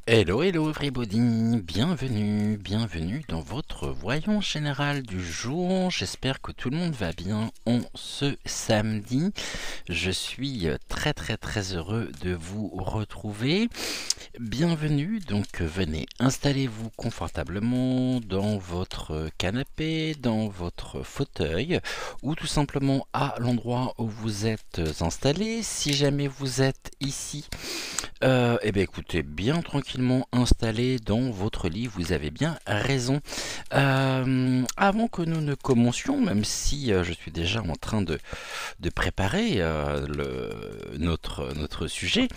Hello, hello everybody, bienvenue dans votre voyant général du jour. J'espère que tout le monde va bien en ce samedi. Je suis très heureux de vous retrouver. Bienvenue, donc venez, installez-vous confortablement dans votre canapé, dans votre fauteuil ou tout simplement à l'endroit où vous êtes installé. Si jamais vous êtes ici, eh bien écoutez, bien tranquillement installé dans votre lit, vous avez bien raison. Avant que nous ne commencions, même si je suis déjà en train de préparer notre sujet,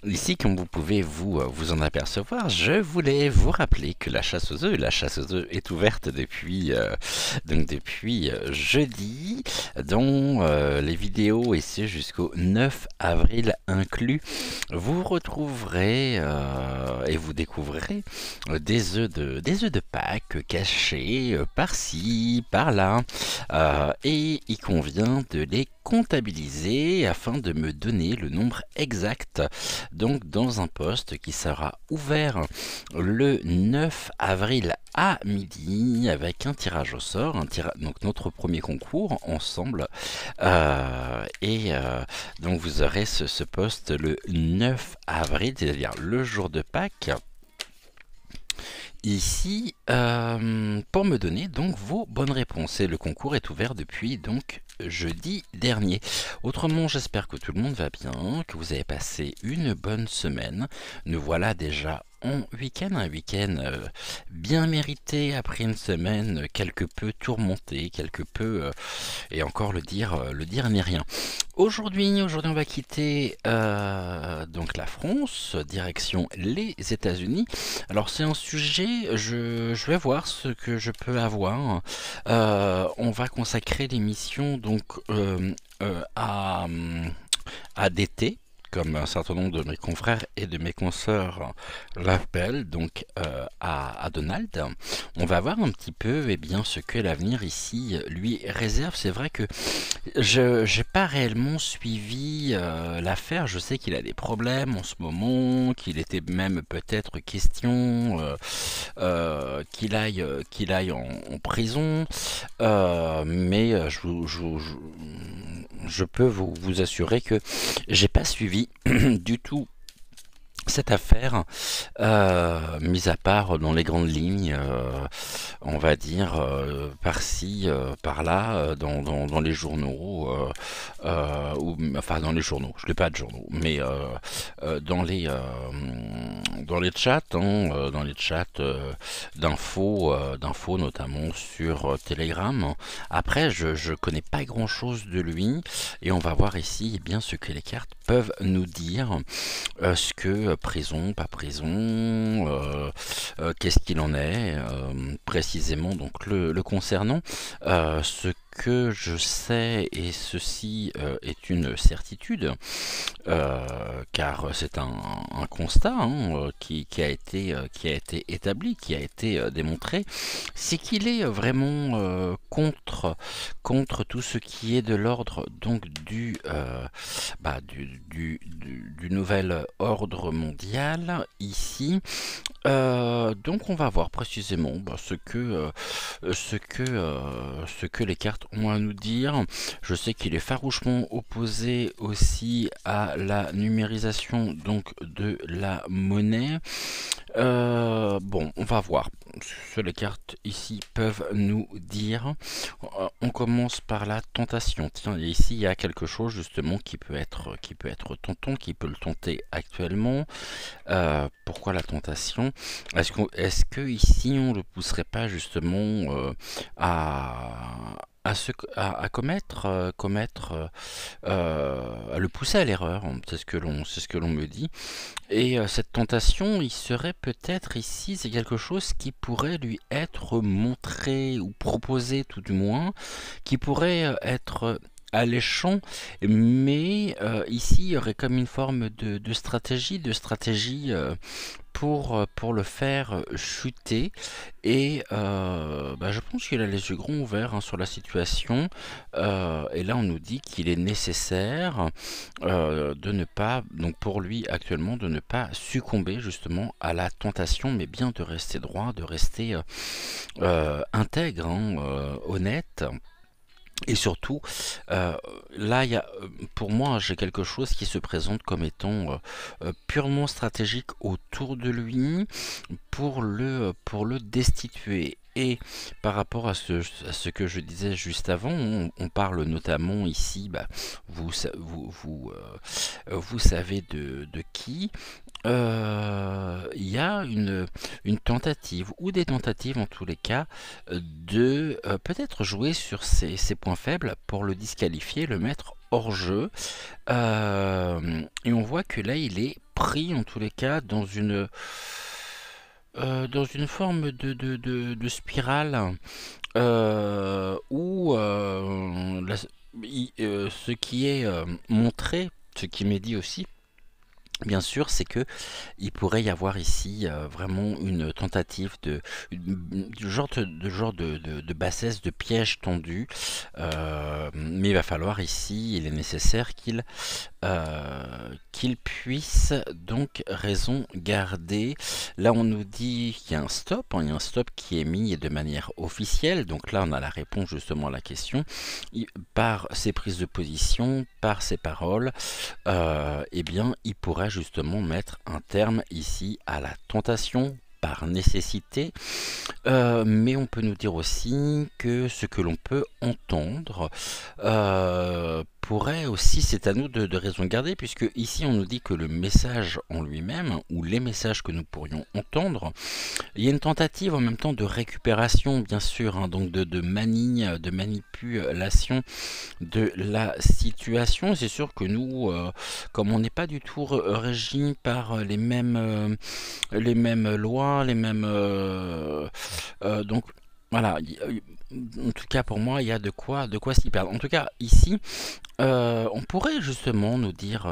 ici comme vous pouvez vous en apercevoir, je voulais vous rappeler que la chasse aux œufs est ouverte depuis jeudi, dont les vidéos et c'est jusqu'au 9 avril inclus. Vous retrouverez et vous découvrirez des œufs de Pâques cachés par-ci, par-là, et il convient de les comptabiliser afin de me donner le nombre exact. Donc dans un post qui sera ouvert le 9 avril à midi avec un tirage au sort, donc notre premier concours ensemble, donc vous aurez ce post le 9 avril, c'est-à-dire le jour de Pâques, ici, pour me donner donc vos bonnes réponses. Et le concours est ouvert depuis donc jeudi dernier. Autrement, j'espère que tout le monde va bien, que vous avez passé une bonne semaine. Nous voilà déjà en week-end, un week-end bien mérité après une semaine quelque peu tourmentée, quelque peu, et encore le dire n'est rien. Aujourd'hui, on va quitter donc la France, direction les États-Unis. Alors c'est un sujet, je vais voir ce que je peux avoir. On va consacrer l'émission donc à d'été, comme un certain nombre de mes confrères et de mes consoeurs l'appellent, donc à Donald. On va voir un petit peu ce que l'avenir ici lui réserve. C'est vrai que je n'ai pas réellement suivi l'affaire. Je sais qu'il a des problèmes en ce moment, qu'il était même peut-être question qu'il aille en prison. Mais je peux vous assurer que j'ai pas suivi du tout cette affaire, mis à part dans les grandes lignes, on va dire par-ci, par-là, dans les journaux, enfin dans les journaux, je n'ai pas de journaux, mais dans les chats, dans les chats d'infos notamment sur Telegram. Après, je connais pas grand-chose de lui, et on va voir ici ce que les cartes peuvent nous dire. Ce que prison, pas prison, qu'est-ce qu'il en est précisément donc le concernant. Ce que je sais, et ceci est une certitude, car c'est un constat qui a été établi, qui a été démontré, c'est qu'il est vraiment contre tout ce qui est de l'ordre donc du nouvel ordre mondial ici. Donc on va voir précisément ce que les cartes ont à nous dire. Je sais qu'il est farouchement opposé aussi à la numérisation donc de la monnaie. Bon, on va voir ce que les cartes ici peuvent nous dire. On commence par la tentation. Tiens, ici il y a quelque chose justement qui peut être tentant, qui peut le tenter actuellement. Pourquoi la tentation? Est-ce que ici on le pousserait pas justement à à le pousser à l'erreur, c'est ce que l'on me dit. Et cette tentation, il serait peut-être ici, c'est quelque chose qui pourrait lui être montré ou proposé tout du moins, qui pourrait être alléchant, mais ici il y aurait comme une forme de stratégie pour le faire chuter. Et bah, je pense qu'il a les yeux grands ouverts hein, sur la situation. Et là, on nous dit qu'il est nécessaire de ne pas, donc pour lui actuellement, de ne pas succomber justement à la tentation, mais bien de rester droit, de rester intègre, hein, honnête. Et surtout, là, pour moi, j'ai quelque chose qui se présente comme étant purement stratégique autour de lui pour le destituer. Et par rapport à ce que je disais juste avant, on parle notamment ici, bah, vous savez de qui. Il y a une tentative, ou des tentatives en tous les cas, de peut-être jouer sur ses points faibles pour le disqualifier, le mettre hors jeu. Et on voit que là, il est pris en tous les cas dans une forme de spirale où ce qui est montré, ce qui m'est dit aussi, bien sûr, c'est que il pourrait y avoir ici vraiment une tentative du genre de bassesse, de piège tendu. Mais il va falloir ici, il est nécessaire qu'il puisse donc raison garder. Là, on nous dit qu'il y a un stop, hein, il y a un stop qui est mis de manière officielle. Donc là, on a la réponse justement à la question. Par ses prises de position, par ses paroles, eh bien, il pourrait justement mettre un terme ici à la tentation par nécessité, mais on peut nous dire aussi que ce que l'on peut entendre pourrait aussi, c'est à nous de raison garder, puisque ici on nous dit que le message en lui-même, ou les messages que nous pourrions entendre, il y a une tentative en même temps de récupération, bien sûr, hein, donc de manipulation de la situation. C'est sûr que nous, comme on n'est pas du tout régi par les mêmes lois, donc voilà, en tout cas pour moi, il y a de quoi s'y perdre. En tout cas, ici, on pourrait justement nous dire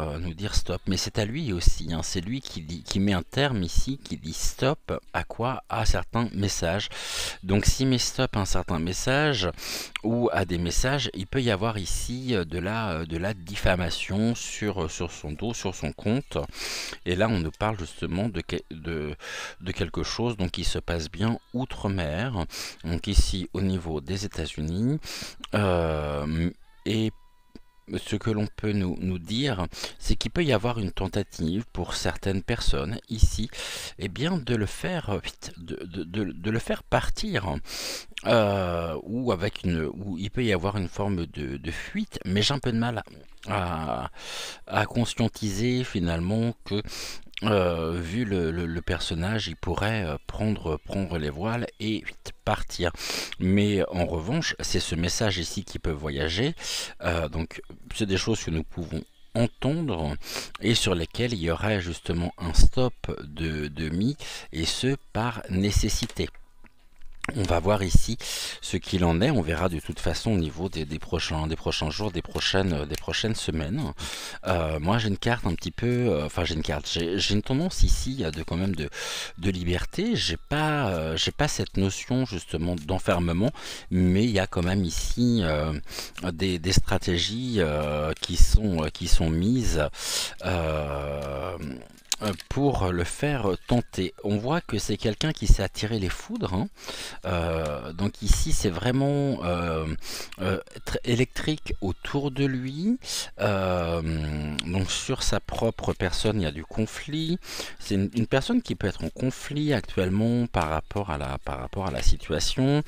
stop, mais c'est à lui aussi, hein, c'est lui qui met un terme ici, qui dit stop à quoi? À certains messages. Donc s'il met stop à un certain message ou à des messages, il peut y avoir ici de la diffamation sur son dos, sur son compte. Et là, on nous parle justement de quelque chose donc, qui se passe bien outre-mer, donc ici au niveau des États-Unis. Et ce que l'on peut nous dire, c'est qu'il peut y avoir une tentative pour certaines personnes ici, eh bien de le faire de le faire partir, ou il peut y avoir une forme de fuite, mais j'ai un peu de mal à conscientiser finalement que vu le personnage, il pourrait prendre les voiles et partir. Mais en revanche, c'est ce message ici qui peut voyager. Donc, c'est des choses que nous pouvons entendre et sur lesquelles il y aurait justement un stop de mis, et ce par nécessité. On va voir ici ce qu'il en est. On verra de toute façon au niveau des prochains jours, des prochaines semaines. Moi, j'ai une carte un petit peu, enfin j'ai une carte. J'ai une tendance ici de quand même de liberté. J'ai pas cette notion justement d'enfermement, mais il y a quand même ici des stratégies qui sont mises. Pour le faire tenter. On voit que c'est quelqu'un qui s'est attiré les foudres, hein. Donc ici c'est vraiment électrique autour de lui. Donc sur sa propre personne il y a du conflit. C'est une personne qui peut être en conflit actuellement par rapport à la situation.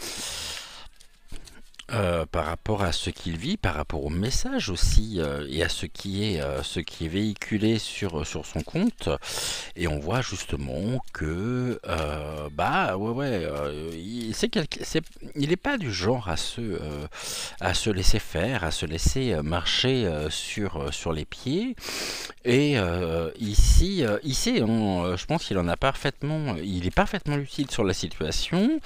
Par rapport à ce qu'il vit, par rapport au message aussi, et à ce qui est véhiculé sur son compte. Et on voit justement que bah ouais, il n'est pas du genre à se laisser faire, à se laisser marcher sur les pieds. Et ici, je pense qu'il en a parfaitement, il est parfaitement lucide sur la situation.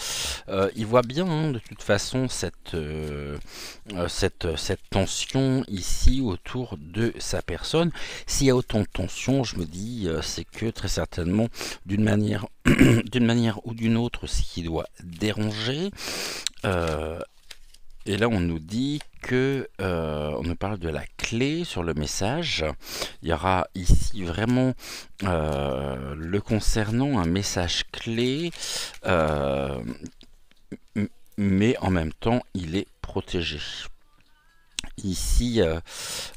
Il voit bien, hein, de toute façon, cette tension ici autour de sa personne. S'il y a autant de tension, je me dis, c'est que très certainement, d'une manière, d'une manière ou d'une autre, ce qui doit déranger. Et là, on nous dit que, on nous parle de la clé sur le message. Il y aura ici vraiment le concernant un message clé, mais en même temps, il est protégé. Ici,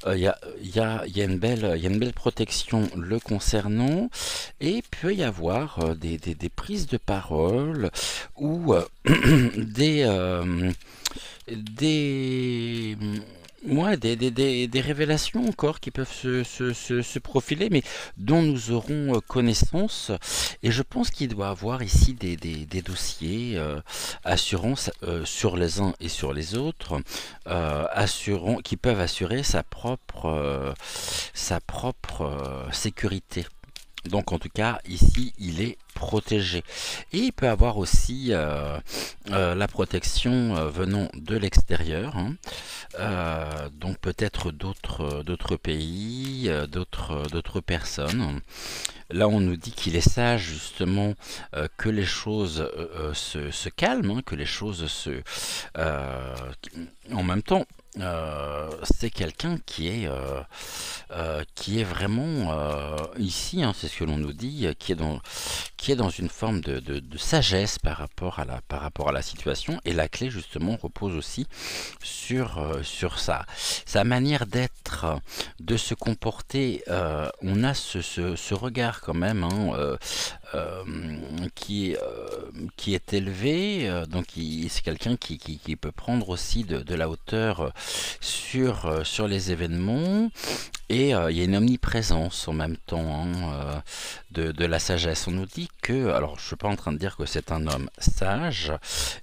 il y a une belle protection le concernant, et il peut y avoir des prises de parole ou des, ouais, des révélations encore qui peuvent se profiler, mais dont nous aurons connaissance. Et je pense qu'il doit avoir ici des dossiers assurant sur les uns et sur les autres, qui peuvent assurer sa propre sécurité. Donc en tout cas, ici, il est protégé. Et il peut avoir aussi la protection venant de l'extérieur, hein. Donc peut-être d'autres pays, d'autres personnes. Là, on nous dit qu'il est sage, justement, que les choses se calment, hein, que les choses en même temps, c'est quelqu'un qui est vraiment ici, hein, c'est ce que l'on nous dit, qui est dans une forme de sagesse par rapport à la situation. Et la clé, justement, repose aussi sur sa manière d'être, de se comporter. On a ce regard quand même, hein, qui est élevé, donc c'est quelqu'un qui peut prendre aussi de la hauteur sur les événements. Et il y a une omniprésence en même temps, hein, de la sagesse. On nous dit que, alors je suis pas en train de dire que c'est un homme sage,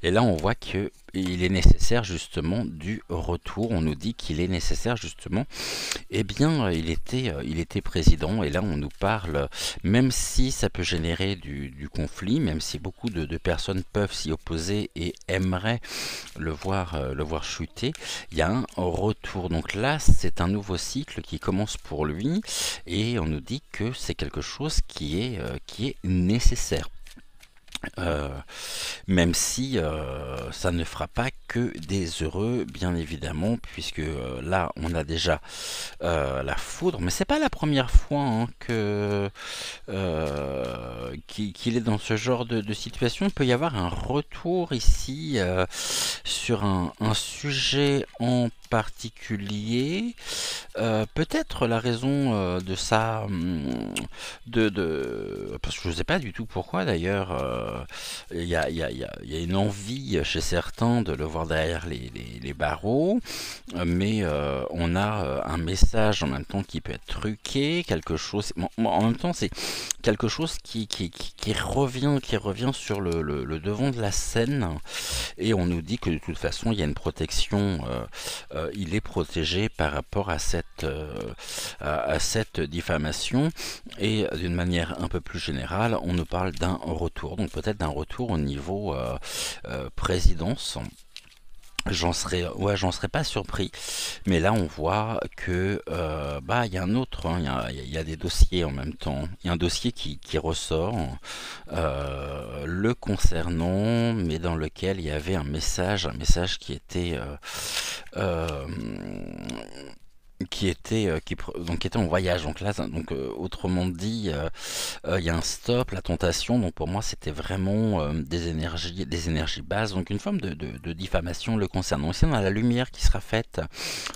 et là on voit que il est nécessaire justement du retour. On nous dit qu'il est nécessaire justement, eh bien il était président, et là on nous parle, même si ça peut générer du conflit, même si beaucoup de personnes peuvent s'y opposer et aimeraient le voir chuter, il y a un retour. Donc là c'est un nouveau cycle qui commence pour lui, et on nous dit que c'est quelque chose qui est nécessaire. Même si ça ne fera pas que des heureux, bien évidemment, puisque là on a déjà la foudre, mais c'est pas la première fois, hein, qu'il est dans ce genre de situation. Il peut y avoir un retour ici sur un sujet en particulier, peut-être la raison de ça, parce que je ne sais pas du tout pourquoi d'ailleurs. Il y a une envie chez certains de le voir derrière les barreaux, mais on a un message en même temps qui peut être truqué, quelque chose. En même temps, c'est quelque chose qui revient sur le devant de la scène, et on nous dit que de toute façon il y a une protection, il est protégé par rapport à cette diffamation. Et d'une manière un peu plus générale, on nous parle d'un retour, donc peut-être d'un retour au niveau présidence. J'en serais pas surpris, mais là on voit que il y a un autre, hein, il y a des dossiers en même temps. Il y a un dossier qui ressort, le concernant, mais dans lequel il y avait un message qui était donc qui était en voyage. Donc là, donc autrement dit, il y a un stop, la tentation. Donc pour moi, c'était vraiment des énergies basses. Donc une forme de diffamation le concernant. Ici, on a la lumière qui sera faite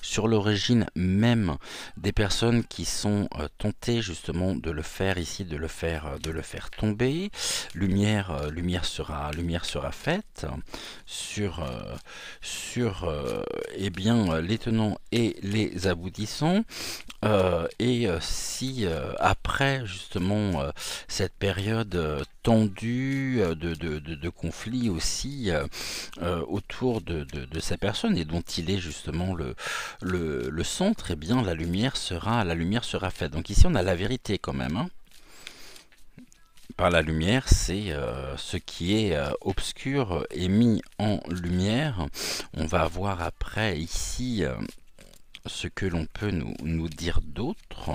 sur l'origine même des personnes qui sont tentées justement de le faire ici, de le faire tomber. Lumière sera faite sur eh bien les tenants et les aboutissants. Si après justement cette période tendue de conflit aussi autour de sa personne, et dont il est justement le centre, eh bien la lumière sera faite. Donc ici on a la vérité quand même, hein. par la lumière, c'est ce qui est obscur est mis en lumière. On va voir après ici ce que l'on peut nous dire d'autre,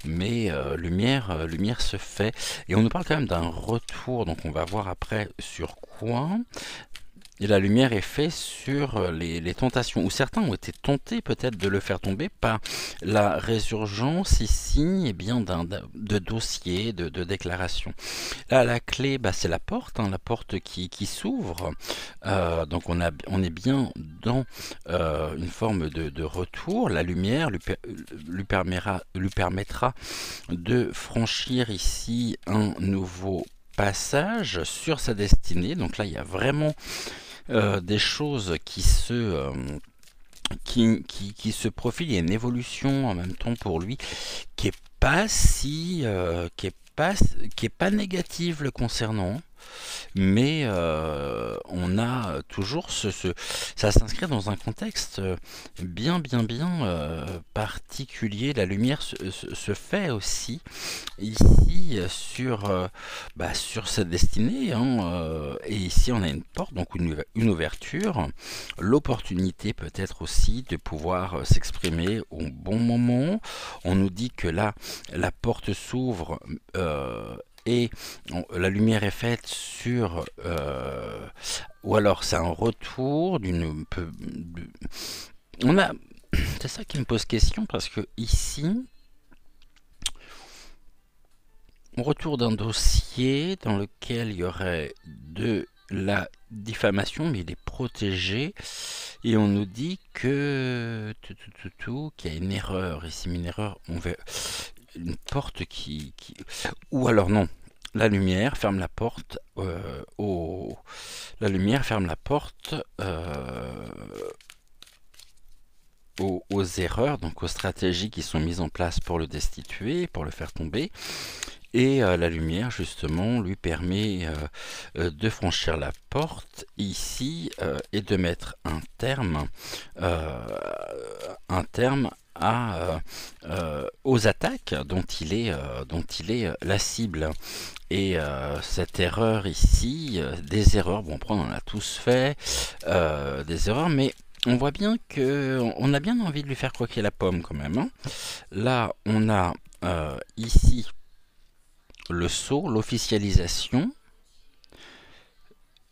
mais lumière se fait. Et on nous parle quand même d'un retour, donc on va voir après sur quoi. Et la lumière est faite sur les tentations, où certains ont été tentés peut-être de le faire tomber par la résurgence ici eh bien, de dossiers, de déclarations. Là, la clé, c'est la porte, la porte qui s'ouvre. Donc on est bien dans une forme de retour. La lumière lui permettra de franchir ici un nouveau passage sur sa destinée. Donc là, il y a vraiment des choses qui se profilent. Il y a une évolution en même temps pour lui qui est pas si qui est pas négative le concernant, mais on a toujours ça s'inscrit dans un contexte bien particulier. La lumière se fait aussi ici sur cette destinée, et ici on a une porte, donc une ouverture, l'opportunité peut-être aussi de pouvoir s'exprimer au bon moment. On nous dit que là la porte s'ouvre et la lumière est faite sur ou alors c'est un retour c'est ça qui me pose question, parce que ici on retourne d'un dossier dans lequel il y aurait de la diffamation, mais il est protégé, et on nous dit que qu'il y a une erreur ici, une erreur, une porte qui ou alors non, la lumière ferme la porte la lumière ferme la porte aux erreurs, donc aux stratégies qui sont mises en place pour le destituer, pour le faire tomber. Et la lumière justement lui permet de franchir la porte ici et de mettre un terme aux attaques dont il est la cible. Et cette erreur ici, des erreurs, bon après on en a tous fait des erreurs, mais on voit bien que on a bien envie de lui faire croquer la pomme quand même, Là on a ici le sceau, l'officialisation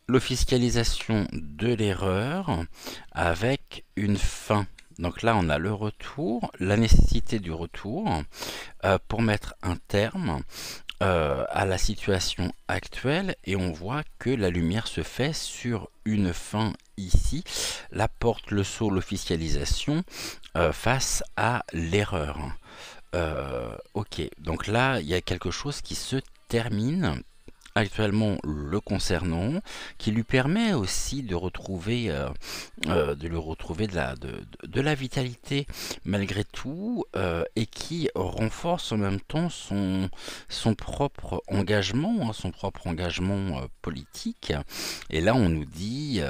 de l'erreur avec une fin. Donc là on a le retour, la nécessité du retour pour mettre un terme à la situation actuelle, et on voit que la lumière se fait sur une fin ici, la porte, le sceau, l'officialisation face à l'erreur. Ok, donc là il y a quelque chose qui se termine actuellement le concernant, qui lui permet aussi de retrouver de la vitalité malgré tout, et qui renforce en même temps son propre engagement, politique. Et là on nous dit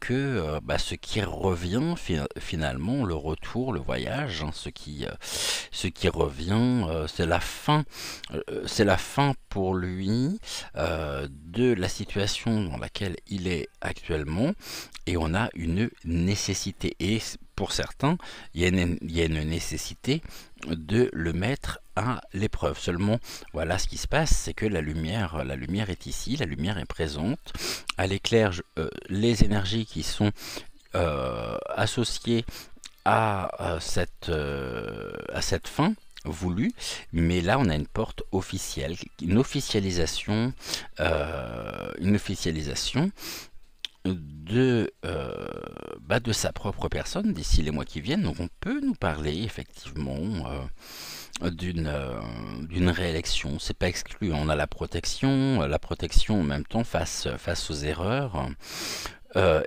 que ce qui revient finalement, le retour, le voyage, ce qui revient, c'est la fin pour lui de la situation dans laquelle il est actuellement, et on a une nécessité, et pour certains il y a une nécessité de le mettre à l'épreuve. Seulement voilà, ce qui se passe, c'est que la lumière est ici, la lumière est présente, elle éclaire les énergies qui sont associées à cette fin voulu, mais là on a une porte officielle, une officialisation de sa propre personne d'ici les mois qui viennent. Donc on peut nous parler effectivement d'une réélection, c'est pas exclu. On a la protection en même temps face aux erreurs.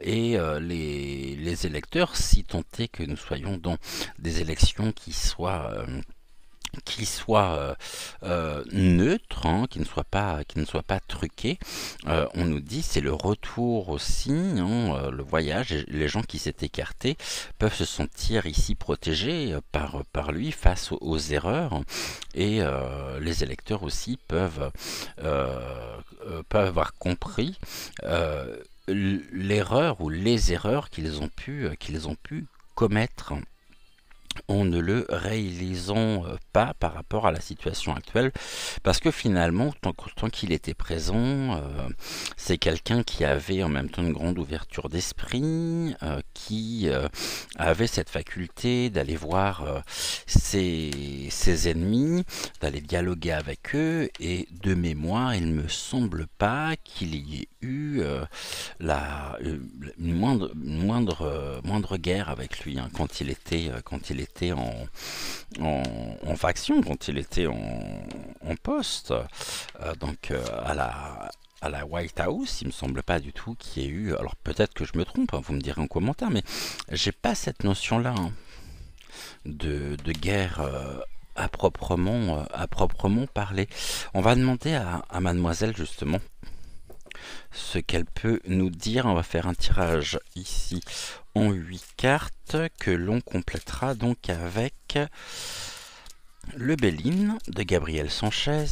Et les électeurs, si tant est que nous soyons dans des élections qui soient qui soit neutre, hein, qui ne soit pas truqué. On nous dit c'est le retour aussi, hein, le voyage. Et les gens qui s'est écartés peuvent se sentir ici protégés par lui face aux erreurs. Et les électeurs aussi peuvent avoir compris l'erreur ou les erreurs qu'ils ont pu commettre en ne le réalisant pas par rapport à la situation actuelle, parce que finalement, tant qu'il était présent, c'est quelqu'un qui avait en même temps une grande ouverture d'esprit, qui avait cette faculté d'aller voir ses ennemis, d'aller dialoguer avec eux, et de mémoire, il me semble pas qu'il y ait eu une moindre guerre avec lui, hein, quand il était en faction, quand il était en poste, à la White House, il me semble pas du tout qu'il y ait eu. Alors peut-être que je me trompe, hein, vous me direz en commentaire, mais j'ai pas cette notion-là, hein, de guerre. À proprement parler. On va demander à mademoiselle justement ce qu'elle peut nous dire. On va faire un tirage ici en 8 cartes que l'on complétera donc avec le Béline de Gabriel Sanchez.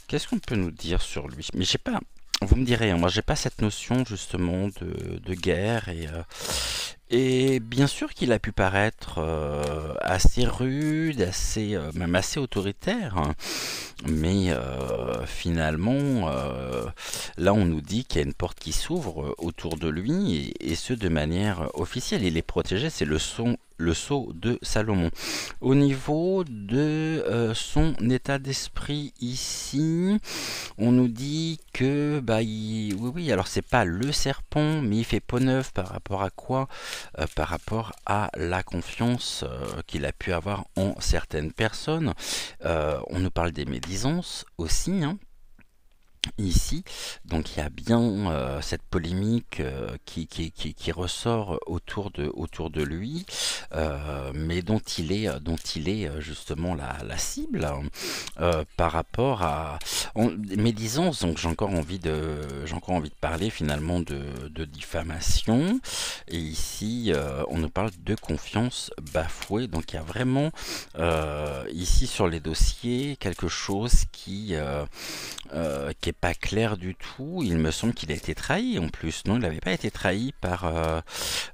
Qu'est-ce qu'on peut nous dire sur lui? Mais j'ai pas, vous me direz, hein, moi j'ai pas cette notion justement de guerre, et bien sûr qu'il a pu paraître assez rude, même assez autoritaire, hein, mais finalement, là on nous dit qu'il y a une porte qui s'ouvre autour de lui, et ce de manière officielle. Il est protégé, c'est le sceau de Salomon. Au niveau de son état d'esprit ici, on nous dit que oui, alors c'est pas le serpent, mais il fait peau neuve par rapport à quoi? Par rapport à la confiance qu'il a pu avoir en certaines personnes. On nous parle des médisances aussi, hein, ici, donc il y a bien cette polémique qui ressort autour de lui, mais dont il est justement la cible, par rapport à médisance. Donc j'ai encore envie de parler finalement de diffamation, et ici on nous parle de confiance bafouée. Donc il y a vraiment ici sur les dossiers quelque chose qui est pas clair du tout. Il me semble qu'il a été trahi en plus. Non, il n'avait pas été trahi par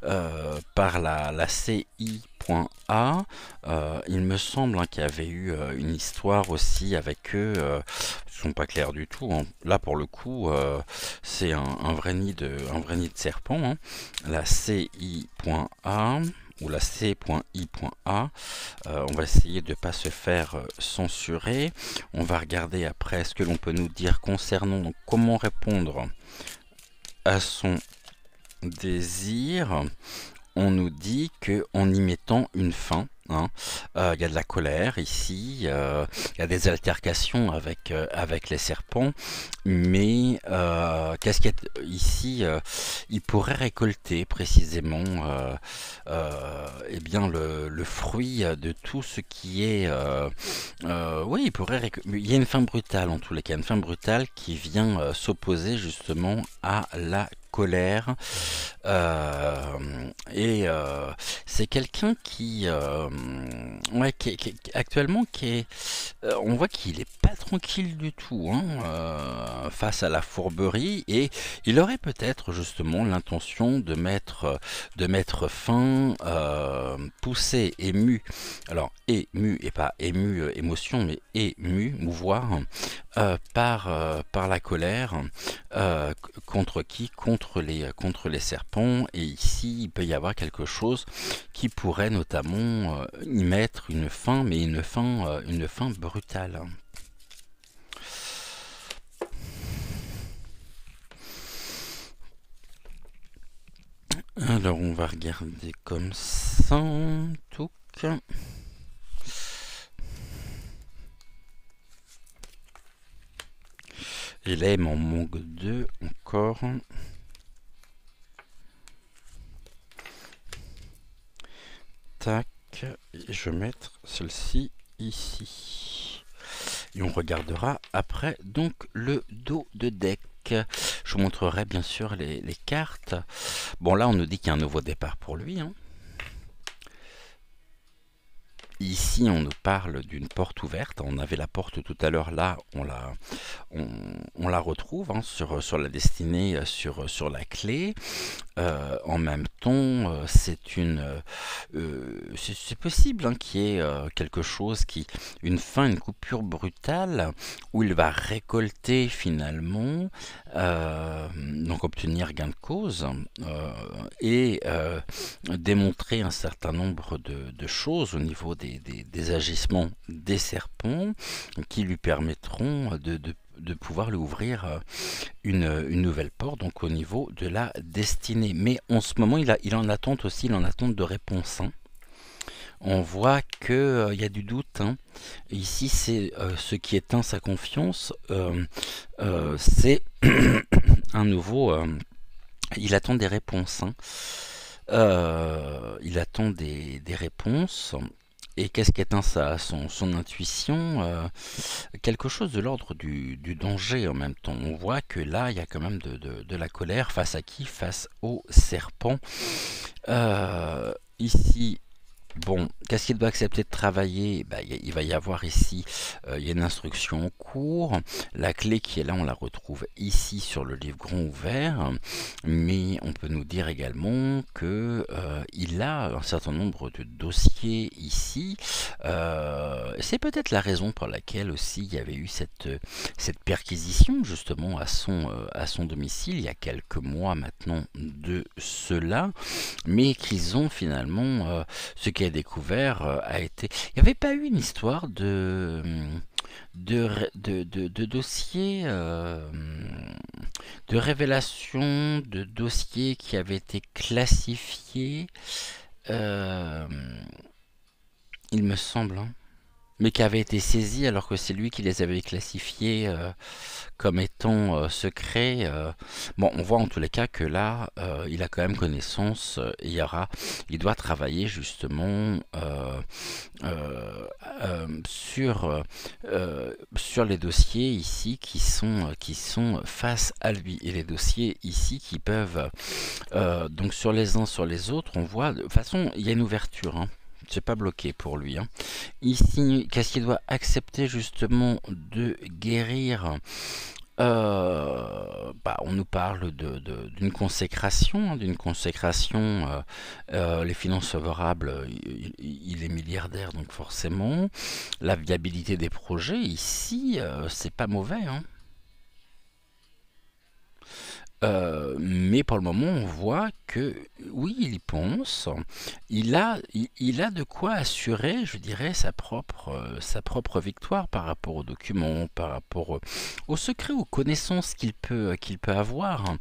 la CI.A. Il me semble, hein, qu'il y avait eu une histoire aussi avec eux. Ils sont pas clairs du tout, hein. Là pour le coup, c'est un vrai nid de serpent, hein. La CI.A ou la C.I.A. On va essayer de ne pas se faire censurer. On va regarder après ce que l'on peut nous dire concernant donc comment répondre à son désir. On nous dit que en y mettant une fin, hein, y a de la colère ici, y a des altercations avec les serpents, mais qu'est-ce qu'il y a ici? Il pourrait récolter précisément eh bien le fruit de tout ce qui est oui, il y a une fin brutale, en tous les cas, une fin brutale qui vient s'opposer justement à la colère, et c'est quelqu'un qui, ouais, actuellement on voit qu'il est pas tranquille du tout, hein, face à la fourberie, et il aurait peut-être justement l'intention de mettre fin, poussé, ému, alors ému et pas ému émotion, mais ému, mouvoir, par la colère, contre qui? Contre les serpents. Et ici il peut y avoir quelque chose qui pourrait notamment y mettre une fin, mais une fin brutale. Alors on va regarder comme ça, tout. Et là il m'en manque 2 encore. Tac. Et je vais mettre celle-ci ici. Et on regardera après donc le dos de deck. Je vous montrerai bien sûr les cartes. Bon, là on nous dit qu'il y a un nouveau départ pour lui, hein. Ici, on nous parle d'une porte ouverte. On avait la porte tout à l'heure, là, on la retrouve, hein, sur la destinée, sur la clé. En même temps, c'est possible, hein, qu'il y ait quelque chose une fin, une coupure brutale, où il va récolter finalement, donc obtenir gain de cause, et démontrer un certain nombre de choses au niveau des agissements des serpents qui lui permettront de pouvoir lui ouvrir une nouvelle porte, donc au niveau de la destinée. Mais en ce moment, il est en attente aussi, il est en attente de réponse, hein. On voit que y a du doute, hein. Ici, c'est ce qui éteint sa confiance, c'est un nouveau... il attend des réponses, hein. Il attend des réponses. Et qu'est-ce qui éteint son intuition? Quelque chose de l'ordre du danger en même temps. On voit que là, il y a quand même de la colère. Face à qui? Face au serpent. Ici, bon, qu'est-ce qu'il doit accepter de travailler? Bah, il va y avoir ici, il y a une instruction en cours. La clé qui est là, on la retrouve ici sur le livre grand ouvert. Mais on peut nous dire également que il a un certain nombre de dossiers ici. C'est peut-être la raison pour laquelle aussi il y avait eu cette perquisition justement à son domicile il y a quelques mois maintenant de cela. Mais qu'ils ont finalement... ce qui a découvert a été... Il n'y avait pas eu une histoire de dossiers, de révélation de dossiers qui avaient été classifiés, il me semble, hein, mais qui avaient été saisis alors que c'est lui qui les avait classifiés comme étant secrets. Bon, on voit en tous les cas que là, il a quand même connaissance. Il doit travailler justement sur les dossiers ici qui sont face à lui, et les dossiers ici qui peuvent donc sur les uns sur les autres. On voit de toute façon il y a une ouverture, hein. C'est pas bloqué pour lui, hein. Ici, qu'est-ce qu'il doit accepter justement de guérir? On nous parle d'une consécration, hein, les finances favorables, il est milliardaire, donc forcément. La viabilité des projets, ici, c'est pas mauvais, hein. Mais pour le moment, on voit que oui, il y pense. Il a de quoi assurer, je dirais, sa propre victoire par rapport aux documents, par rapport aux secrets, aux connaissances qu'il peut avoir.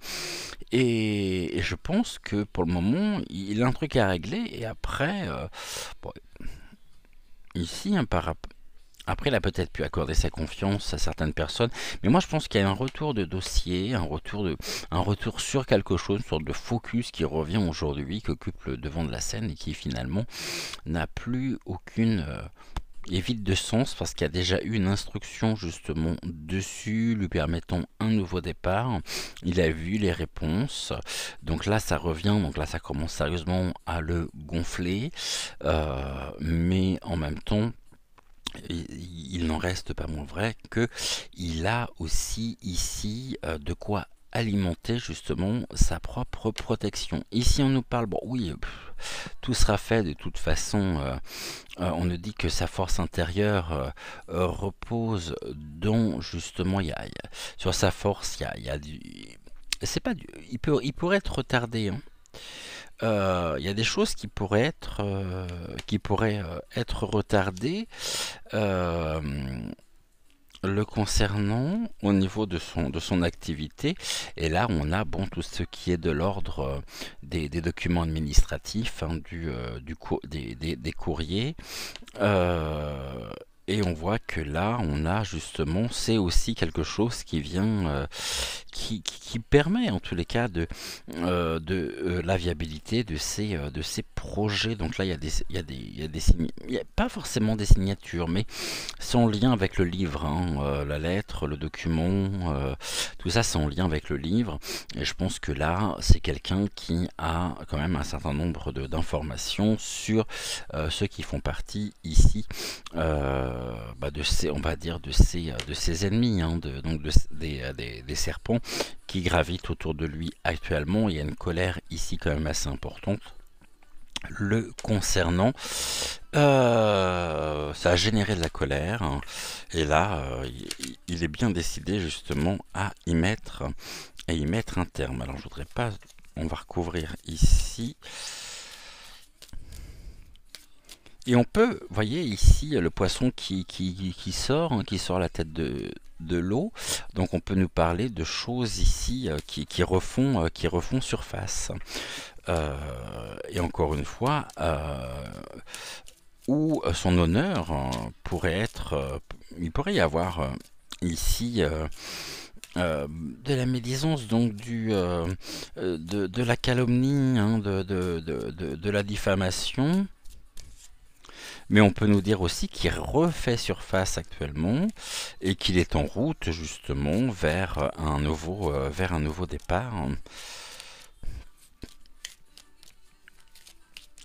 Et je pense que pour le moment, il a un truc à régler. Et après, bon, ici, hein, après, il a peut-être pu accorder sa confiance à certaines personnes, mais moi je pense qu'il y a un retour de dossier, un retour sur quelque chose, une sorte de focus qui revient aujourd'hui, qui occupe le devant de la scène et qui finalement n'a plus aucune... est vide de sens parce qu'il y a déjà eu une instruction justement dessus lui permettant un nouveau départ. Il a vu les réponses, donc là ça revient, donc là ça commence sérieusement à le gonfler, mais en même temps il n'en reste pas moins vrai que il a aussi ici de quoi alimenter justement sa propre protection. Ici on nous parle, bon oui, tout sera fait de toute façon, on nous dit que sa force intérieure repose dans justement, sur sa force, il y a du... C'est pas du... il pourrait être retardé, hein. Il y a des choses qui pourraient être retardées le concernant au niveau de son activité. Et là on a bon tout ce qui est de l'ordre des documents administratifs, hein, des courriers, Et on voit que là, on a justement, c'est aussi quelque chose qui vient, qui permet en tous les cas de la viabilité de ces projets. Donc là, il y a pas forcément des signatures, mais c'est en lien avec le livre, hein, la lettre, le document, tout ça c'est en lien avec le livre. Et je pense que là, c'est quelqu'un qui a quand même un certain nombre d'informations sur ceux qui font partie ici de ces, on va dire, de ses ennemis, hein, donc des serpents qui gravitent autour de lui actuellement. Il y a une colère ici quand même assez importante le concernant. Ça a généré de la colère, hein, et là, il est bien décidé justement à y mettre un terme. Alors je voudrais pas, on va recouvrir ici. Et on peut, vous voyez ici le poisson qui sort, hein, qui sort la tête de l'eau. Donc on peut nous parler de choses ici qui refont surface. Et encore une fois, où son honneur pourrait être, il pourrait y avoir ici de la médisance, donc de la calomnie, hein, de la diffamation. Mais on peut nous dire aussi qu'il refait surface actuellement et qu'il est en route justement vers un nouveau départ.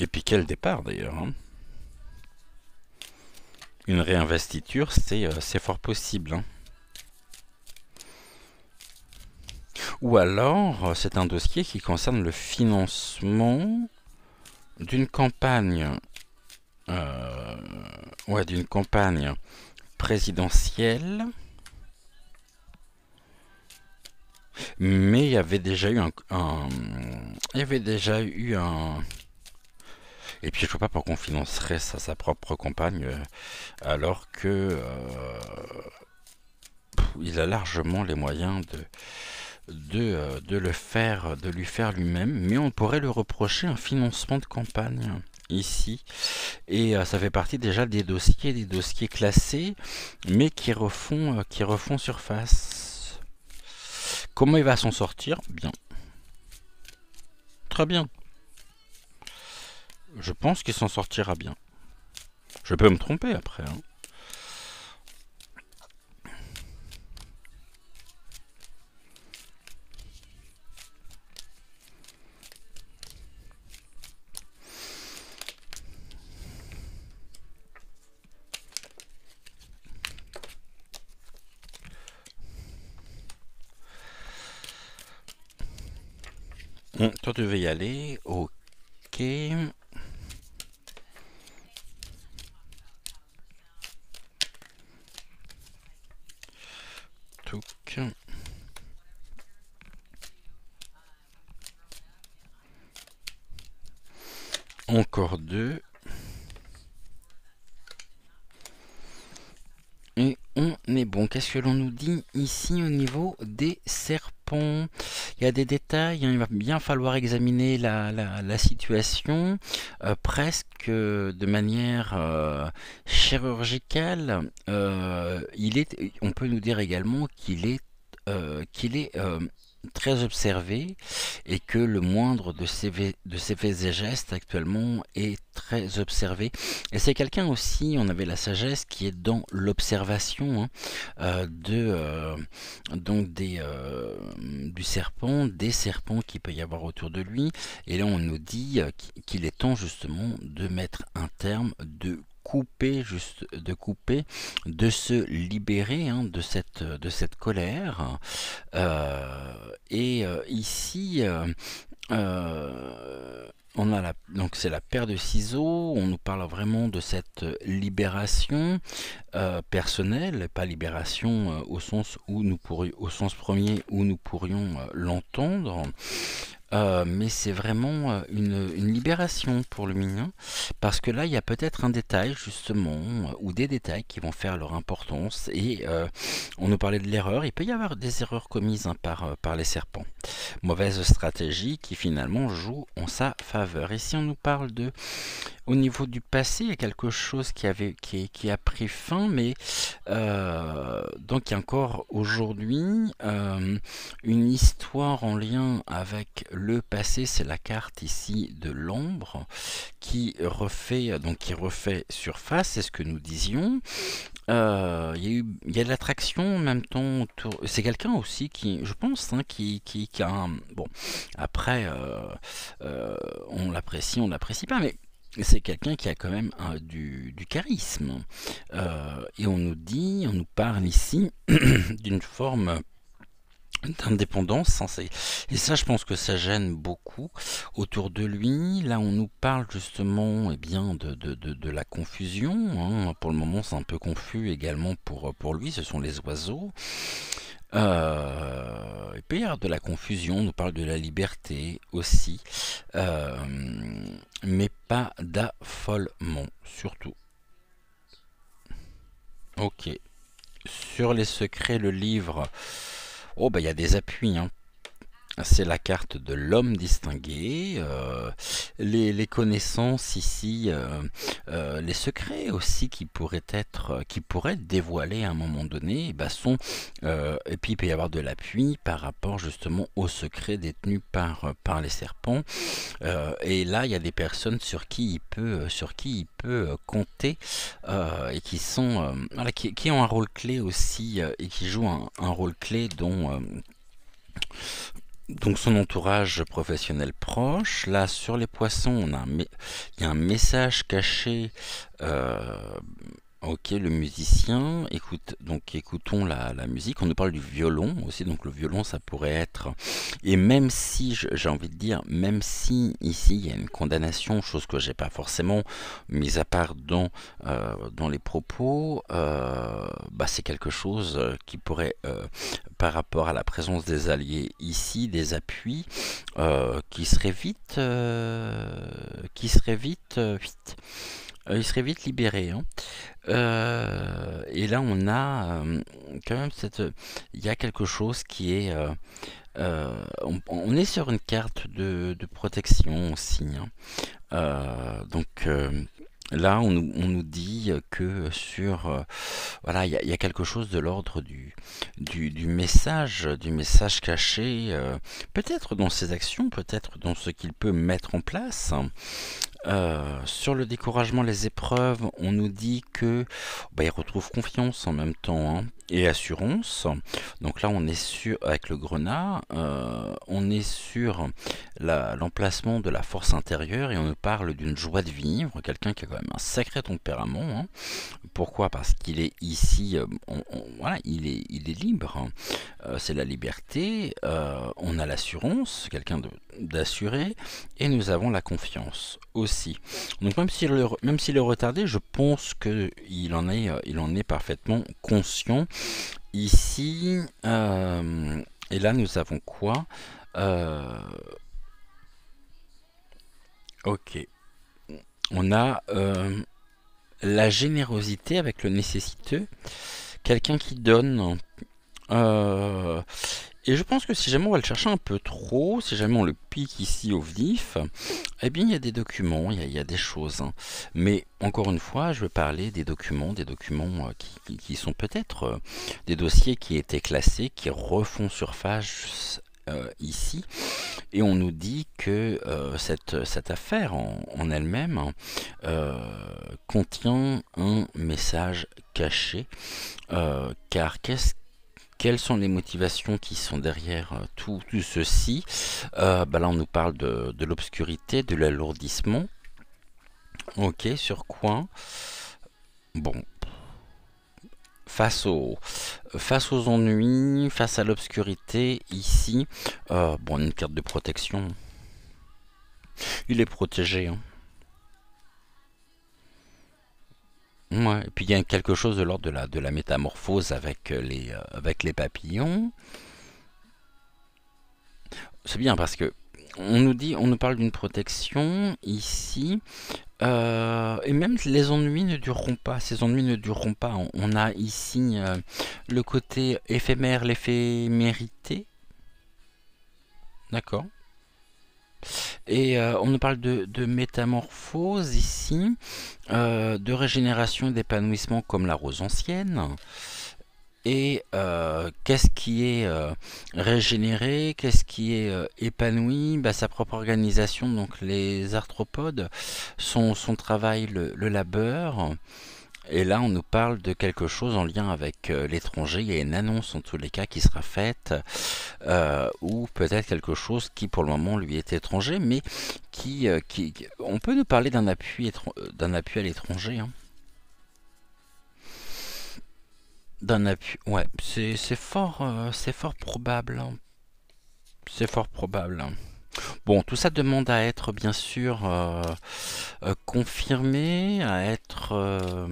Et puis quel départ d'ailleurs, hein. Une réinvestiture, c'est fort possible, hein. Ou alors, c'est un dossier qui concerne le financement d'une campagne, d'une campagne présidentielle. Mais il y avait déjà eu et puis je vois pas pourquoi on financerait sa propre campagne alors que il a largement les moyens de le faire, de lui faire lui-même. Mais on pourrait lui reprocher un financement de campagne ici, et ça fait partie déjà des dossiers classés, mais qui refont surface. Comment il va s'en sortir? Bien, très bien. Je pense qu'il s'en sortira bien. Je peux me tromper après, hein. Toi, tu veux y aller? Ok. Touc. Encore deux. Et on est bon. Qu'est-ce que l'on nous dit ici au niveau des serpents? Il y a des détails, hein, il va bien falloir examiner la situation presque de manière chirurgicale. On peut nous dire également qu'il est très observé, et que le moindre de ses faits et gestes actuellement est très observé. Et c'est quelqu'un aussi, on avait la sagesse qui est dans l'observation, hein, donc du serpent, des serpents qu'il peut y avoir autour de lui. Et là on nous dit qu'il est temps justement de mettre un terme, de couper, de se libérer, hein, de cette colère. Ici, on a donc c'est la paire de ciseaux. On nous parle vraiment de cette libération personnelle, pas libération au sens premier où nous pourrions l'entendre. mais c'est vraiment une libération pour lui, hein, parce que là, il y a peut-être un détail, justement, ou des détails qui vont faire leur importance, et on nous parlait de l'erreur, il peut y avoir des erreurs commises, hein, par les serpents. Mauvaise stratégie qui finalement joue en sa faveur. Et si on nous parle de au niveau du passé, il y a quelque chose qui a pris fin, mais donc il y a encore aujourd'hui une histoire en lien avec le passé. C'est la carte ici de l'ombre qui refait surface. C'est ce que nous disions. Il y a de l'attraction en même temps autour. C'est quelqu'un aussi qui, je pense, hein, qui a un. Bon, après, on l'apprécie, on l'apprécie pas, mais c'est quelqu'un qui a quand même du charisme. Et on nous parle ici d'une forme d'indépendance, hein, et ça, je pense que ça gêne beaucoup autour de lui. Là, on nous parle justement, eh bien, de la confusion, hein. Pour le moment, c'est un peu confus également pour lui. Ce sont les oiseaux. Il peut y avoir de la confusion. On nous parle de la liberté aussi, euh, mais pas d'affolement, surtout. Ok. Sur les secrets, le livre. Oh, bah, il y a des appuis, hein. C'est la carte de l'homme distingué, les connaissances ici, les secrets aussi qui pourraient être dévoilés à un moment donné, bah et puis il peut y avoir de l'appui par rapport justement aux secrets détenus par les serpents. Et là, il y a des personnes sur qui il peut compter, et qui sont, voilà, qui ont un rôle clé aussi, et qui jouent un rôle clé dont donc son entourage professionnel proche. Là, sur les poissons, il y a un message caché. euh, Ok, le musicien, écoutons la musique. On nous parle du violon aussi, donc le violon, ça pourrait être. Et même si, j'ai envie de dire, même si ici il y a une condamnation, chose que j'ai pas forcément mise à part dans les propos, bah, c'est quelque chose qui pourrait, par rapport à la présence des alliés ici, des appuis, il serait vite libéré, hein. Et là, on a quand même il y a quelque chose qui est, on est sur une carte de protection aussi, hein. Là, on nous dit que voilà, il y a quelque chose de l'ordre du message caché, peut-être dans ses actions, peut-être dans ce qu'il peut mettre en place. Sur le découragement, les épreuves, on nous dit que bah, il retrouve confiance en même temps, hein, et assurance. Donc là, on est sur, avec le grenat, on est sur l'emplacement de la force intérieure et on nous parle d'une joie de vivre, quelqu'un qui a quand même un sacré tempérament, hein. Pourquoi? Parce qu'il est ici, voilà, il est libre, hein. C'est la liberté, on a l'assurance, quelqu'un d'assuré, et nous avons la confiance aussi. Donc même s'il est retardé, je pense il en est parfaitement conscient ici. Et là, nous avons quoi? Euh, ok. On a la générosité avec le nécessiteux, quelqu'un qui donne. Euh, et je pense que si jamais on va le chercher un peu trop, si jamais on le pique ici au vif, eh bien il y a des documents, il y a des choses, hein. Mais encore une fois, je veux parler des documents qui sont peut-être des dossiers qui étaient classés, qui refont surface ici. Et on nous dit que cette affaire en elle-même, hein, contient un message caché, car quelles sont les motivations qui sont derrière tout ceci? Bah là, on nous parle de l'obscurité, de l'alourdissement. Ok, sur quoi? Bon, face aux ennuis, face à l'obscurité, ici, bon, une carte de protection. Il est protégé, hein. Ouais, et puis il y a quelque chose de l'ordre de la métamorphose avec les papillons. C'est bien parce que on nous parle d'une protection ici. Et même les ennuis ne dureront pas. Ces ennuis ne dureront pas. On a ici le côté éphémère, l'éphémérité. D'accord. Et on nous parle de métamorphose ici, de régénération et d'épanouissement comme la rose ancienne. Et qu'est-ce qui est régénéré, qu'est-ce qui est épanoui? Bah, sa propre organisation, donc les arthropodes, son travail, le labeur. Et là, on nous parle de quelque chose en lien avec l'étranger. Il y a une annonce en tous les cas qui sera faite, ou peut-être quelque chose qui pour le moment lui est étranger, mais on peut nous parler d'un appui, d'un appui à l'étranger, hein. D'un appui, ouais, c'est fort probable, hein. C'est fort probable, hein. Bon, tout ça demande à être bien sûr confirmé, à être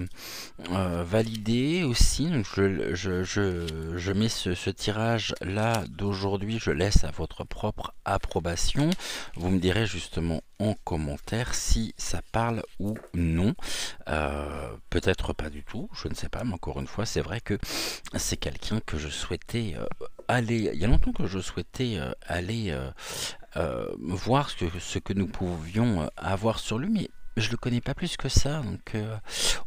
validé aussi. Donc je mets ce tirage là d'aujourd'hui, je laisse à votre propre approbation. Vous me direz justement en commentaire si ça parle ou non. Peut-être pas du tout, je ne sais pas, mais encore une fois, c'est vrai que c'est quelqu'un que je souhaitais aller. Il y a longtemps que je souhaitais aller voir ce que nous pouvions avoir sur lui, mais je le connais pas plus que ça. Donc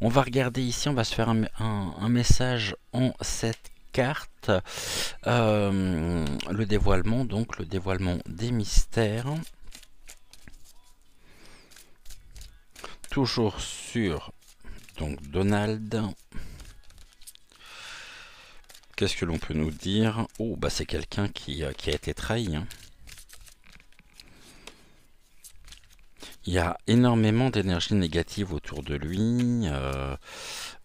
on va regarder ici, on va se faire un message en cette carte. Le dévoilement, donc le dévoilement des mystères. Toujours sur donc Donald. Qu'est-ce que l'on peut nous dire? Oh, bah c'est quelqu'un qui a été trahi, hein. Il y a énormément d'énergie négative autour de lui,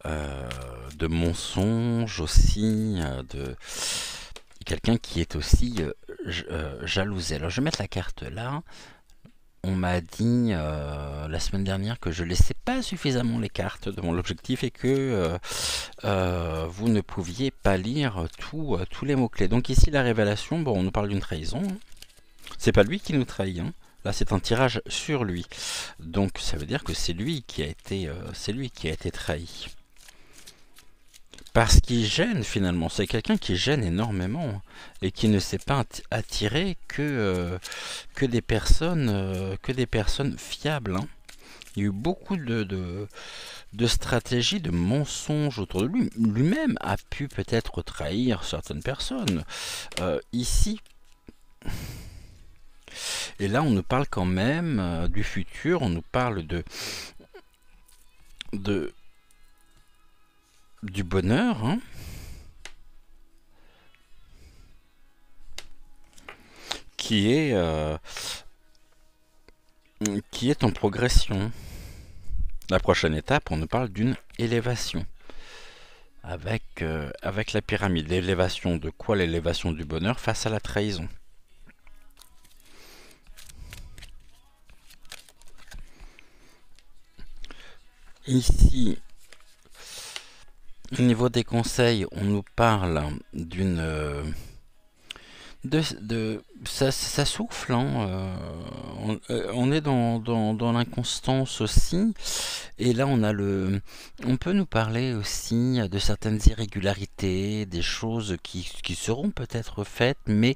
de mensonges aussi, de quelqu'un qui est aussi jalousé. Alors je vais mettre la carte là. On m'a dit la semaine dernière que je laissais pas suffisamment les cartes de mon objectif et que vous ne pouviez pas lire tous les mots-clés. Donc ici la révélation, bon, on nous parle d'une trahison, hein. C'est pas lui qui nous trahit, hein. Là, c'est un tirage sur lui. Donc, ça veut dire que c'est lui qui a été trahi. Parce qu'il gêne, finalement. C'est quelqu'un qui gêne énormément et qui ne s'est pas attiré que des personnes fiables, hein. Il y a eu beaucoup de stratégies, de mensonges autour de lui. Lui-même a pu peut-être trahir certaines personnes. Ici... Et là, on nous parle quand même du futur, on nous parle du bonheur, hein, qui est en progression. La prochaine étape, on nous parle d'une élévation. Avec la pyramide. L'élévation de quoi? L'élévation du bonheur face à la trahison. Ici, au niveau des conseils, on nous parle d'une... ça souffle, hein, on est dans l'inconstance aussi. Et là, on peut nous parler aussi de certaines irrégularités, des choses qui seront peut-être faites, mais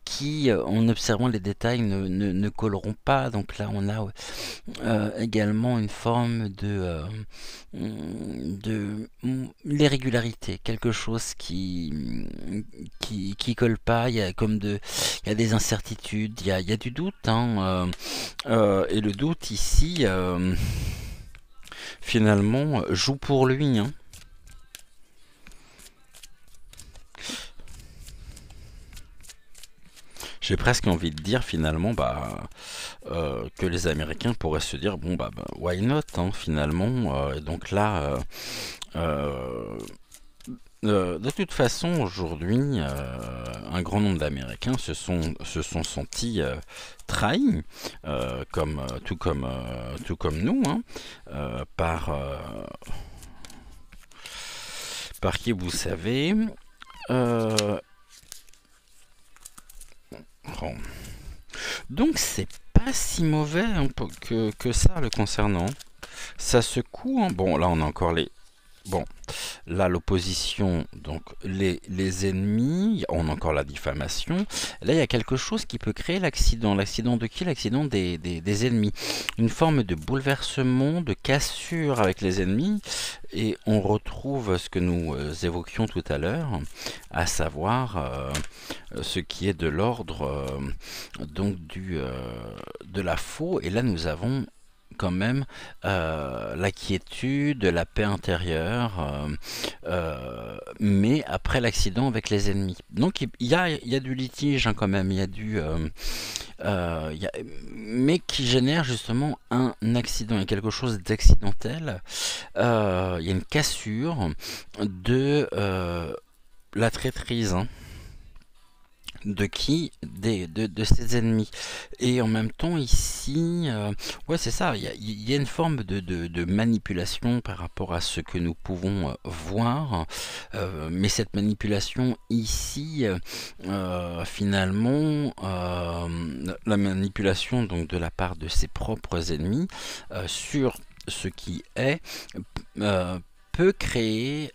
qui, en observant les détails, ne colleront pas. Donc là, on a également une forme de l'irrégularité, quelque chose qui colle pas. Il y a il y a des incertitudes, il y a du doute, hein, et le doute ici, finalement, joue pour lui, hein. J'ai presque envie de dire finalement que les Américains pourraient se dire bon why not, hein, finalement. Donc là, de toute façon aujourd'hui, un grand nombre d'Américains se sont sentis trahis, tout comme nous, hein, par qui vous savez. Bon. Donc c'est pas si mauvais hein, que ça le concernant. Ça secoue, hein. Bon, là on a encore les... Bon, là l'opposition, donc les ennemis, on a encore la diffamation. Là il y a quelque chose qui peut créer l'accident. L'accident de qui? L'accident des ennemis. Une forme de bouleversement, de cassure avec les ennemis. Et on retrouve ce que nous évoquions tout à l'heure, à savoir ce qui est de l'ordre donc de la faux. Et là nous avons quand même la quiétude, la paix intérieure, mais après l'accident avec les ennemis. Donc il y a du litige hein, quand même, il y a du... mais qui génère justement un accident, il y a quelque chose d'accidentel, il y a une cassure de la traîtrise. Hein. De qui? De ses ennemis. Et en même temps ici, ouais c'est ça, il y a une forme de manipulation par rapport à ce que nous pouvons voir, mais cette manipulation ici, finalement, la manipulation donc de la part de ses propres ennemis sur ce qui est, peut créer...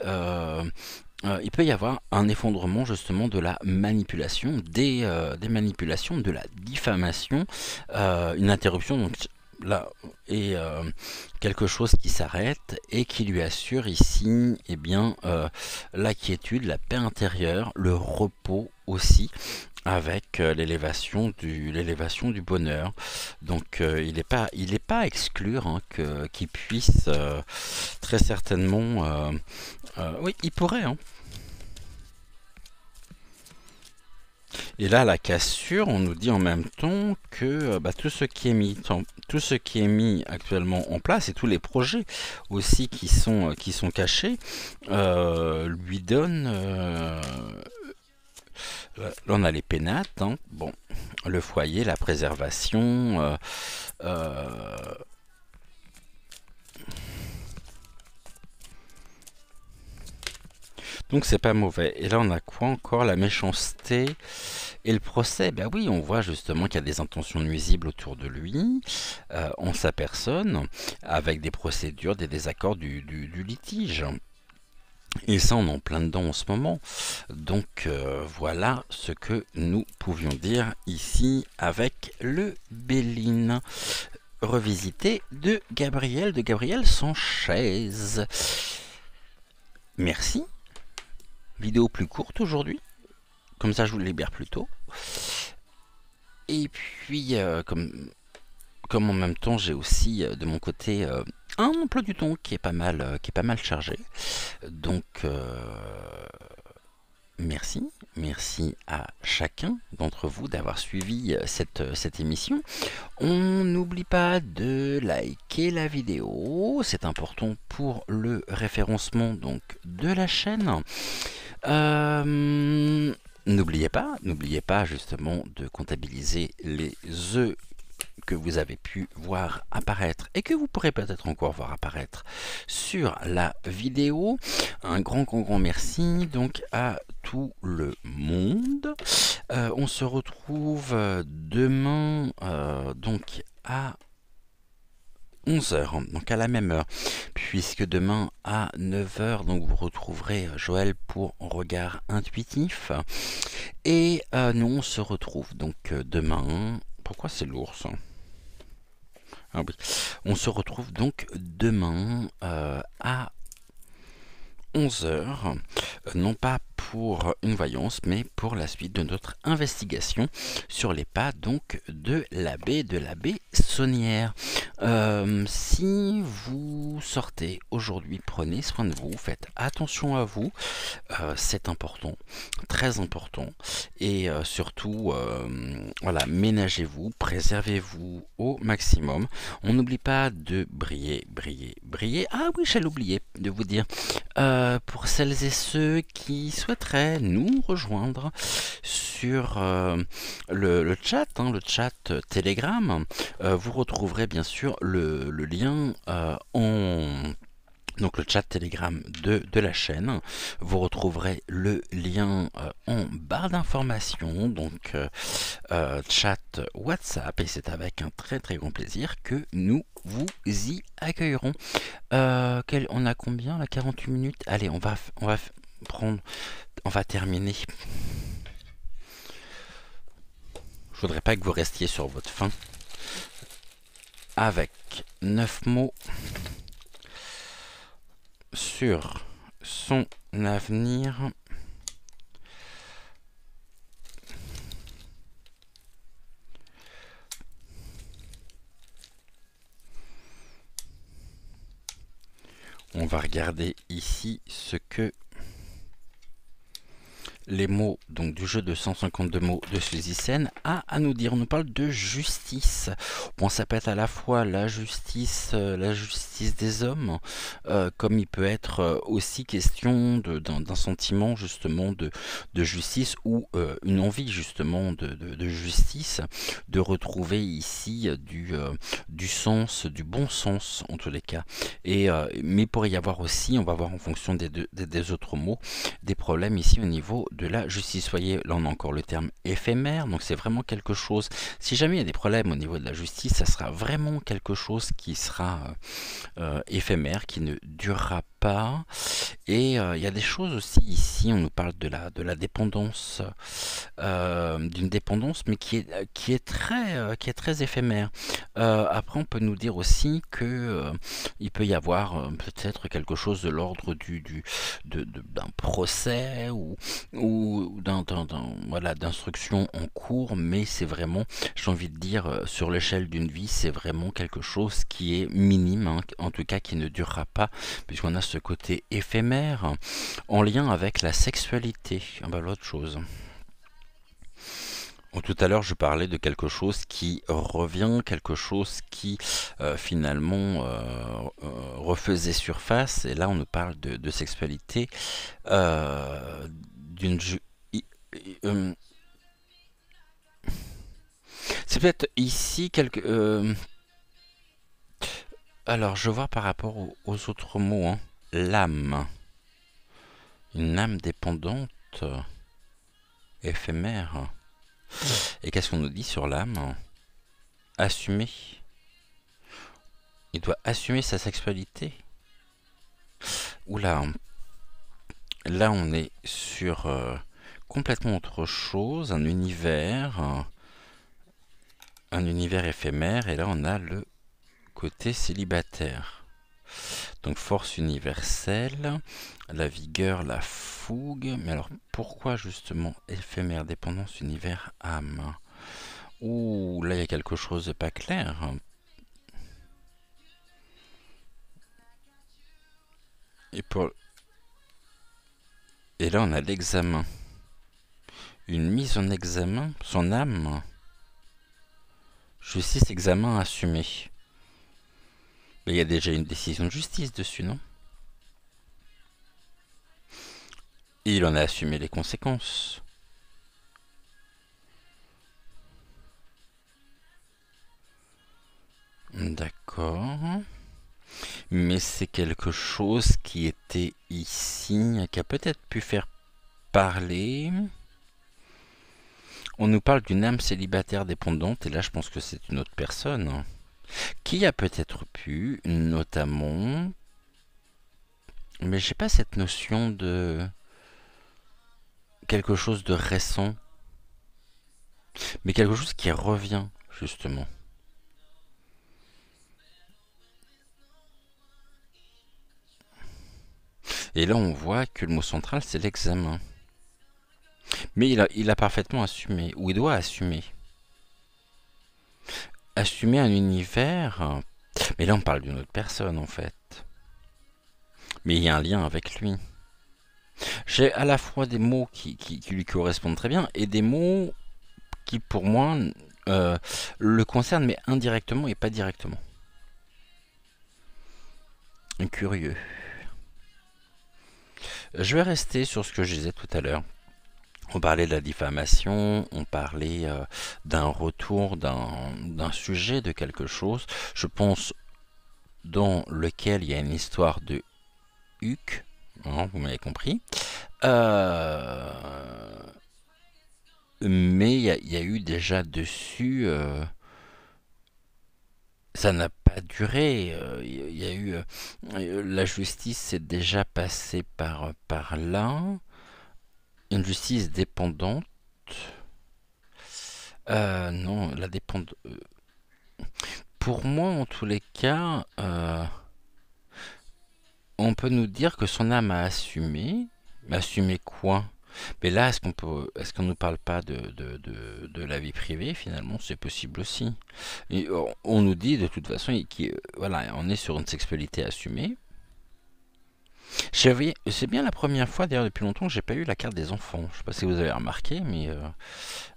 il peut y avoir un effondrement justement de la manipulation, des manipulations, de la diffamation, une interruption donc là et quelque chose qui s'arrête et qui lui assure ici eh bien la quiétude, la paix intérieure, le repos aussi, avec l'élévation du bonheur. Donc il n'est pas à exclure hein, qu'il puisse très certainement oui il pourrait hein. Et là la cassure on nous dit en même temps que tout ce qui est mis actuellement en place et tous les projets aussi qui sont cachés lui donnent là on a les pénates, hein. Bon, le foyer, la préservation, donc c'est pas mauvais. Et là on a quoi encore? La méchanceté et le procès. Ben oui, on voit justement qu'il y a des intentions nuisibles autour de lui, en sa personne, avec des procédures, des désaccords, du litige. Et ça, on est en plein dedans en ce moment. Donc voilà ce que nous pouvions dire ici avec le Béline revisité de Gabriel Sanchez. Merci. Vidéo plus courte aujourd'hui. Comme ça, je vous le libère plus tôt. Et puis, comme en même temps, j'ai aussi de mon côté un emploi du temps qui est pas mal chargé. Donc, merci à chacun d'entre vous d'avoir suivi cette émission. On n'oublie pas de liker la vidéo, c'est important pour le référencement donc de la chaîne. N'oubliez pas justement de comptabiliser les œufs que vous avez pu voir apparaître et que vous pourrez peut-être encore voir apparaître sur la vidéo. Un grand merci donc à tout le monde. On se retrouve demain donc à 11h, donc à la même heure, puisque demain à 9h, donc vous retrouverez Joël pour Regard Intuitif. Et nous on se retrouve donc demain. Pourquoi c'est l'ours? Ah oui. On se retrouve donc demain à 11h, non pas pour une voyance, mais pour la suite de notre investigation sur les pas donc de l'abbé Saunière. Si vous sortez aujourd'hui, prenez soin de vous, faites attention à vous, c'est important, très important, et surtout, voilà, ménagez-vous, préservez-vous au maximum. On n'oublie pas de briller. Ah oui, j'allais oublier de vous dire, pour celles et ceux qui souhaiteraient nous rejoindre sur le chat, hein, le chat Telegram, vous retrouverez bien sûr le lien en donc le chat Telegram de la chaîne. Vous retrouverez le lien en barre d'informations, donc chat WhatsApp, et c'est avec un très très grand plaisir que nous vous y accueillerons. On a combien là? 48 minutes. Allez, on va terminer. Je voudrais pas que vous restiez sur votre faim. Avec 9 mots sur son avenir. On va regarder ici ce que les mots donc du jeu de 152 mots de Suzy Sen a à nous dire. On nous parle de justice. Bon, ça peut être à la fois la justice des hommes, comme il peut être aussi question d'un sentiment justement de justice, ou une envie justement de justice, de retrouver ici du sens, du bon sens en tous les cas. Mais il pourrait y avoir aussi, on va voir en fonction des autres mots, des problèmes ici au niveau de la justice. Voyez, là on a encore le terme éphémère, donc c'est vraiment quelque chose, si jamais il y a des problèmes au niveau de la justice, ça sera vraiment quelque chose qui sera éphémère, qui ne durera pas. Et il y a des choses aussi ici, on nous parle de la dépendance, d'une dépendance, mais qui est très éphémère. Après, on peut nous dire aussi que il peut y avoir peut-être quelque chose de l'ordre d'un procès ou voilà, d'instruction en cours, mais c'est vraiment, j'ai envie de dire, sur l'échelle d'une vie, c'est vraiment quelque chose qui est minime, hein, en tout cas qui ne durera pas, puisqu'on a ce côté éphémère en lien avec la sexualité. Ah bah, l'autre chose. Tout à l'heure, je parlais de quelque chose qui revient, quelque chose qui finalement refaisait surface, et là on nous parle de sexualité, d'une c'est peut-être ici quelque... alors, je vois par rapport aux autres mots, hein. L'âme. Une âme dépendante, éphémère. Et qu'est-ce qu'on nous dit sur l'âme? Assumer. Il doit assumer sa sexualité. Oula. Là, on est sur complètement autre chose, un univers éphémère, et là, on a le côté célibataire. Donc force universelle, la vigueur, la fougue. Mais alors pourquoi justement éphémère, dépendance, univers, âme? Ouh, là il y a quelque chose de pas clair. Et là on a l'examen. Une mise en examen, son âme. Justice, examen, assumé. Mais il y a déjà une décision de justice dessus, non? Et il en a assumé les conséquences. D'accord. Mais c'est quelque chose qui était ici, qui a peut-être pu faire parler. On nous parle d'une âme célibataire dépendante, et là je pense que c'est une autre personne qui a peut-être pu, notamment, mais j'ai pas cette notion de quelque chose de récent, mais quelque chose qui revient justement. Et là on voit que le mot central c'est l'examen. Mais il a parfaitement assumé, ou il doit assumer. Assumer un univers. Mais là on parle d'une autre personne en fait. Mais il y a un lien avec lui. J'ai à la fois des mots qui lui correspondent très bien, et des mots qui pour moi le concernent, mais indirectement et pas directement. Curieux. Je vais rester sur ce que je disais tout à l'heure. On parlait de la diffamation, on parlait d'un retour d'un sujet, de quelque chose, je pense, dans lequel il y a une histoire de Huc, hein, vous m'avez compris. Mais il y a eu déjà dessus, ça n'a pas duré. Il y a eu, la justice s'est déjà passée par là, une justice dépendante. Non, la dépendance. Pour moi, en tous les cas, on peut nous dire que son âme a assumé. Mais assumé quoi? Mais là, est-ce qu'on nous parle pas de la vie privée finalement? C'est possible aussi. Et on nous dit de toute façon, voilà, on est sur une sexualité assumée. C'est bien la première fois d'ailleurs depuis longtemps que j'ai pas eu la carte des enfants. Je sais pas si vous avez remarqué, mais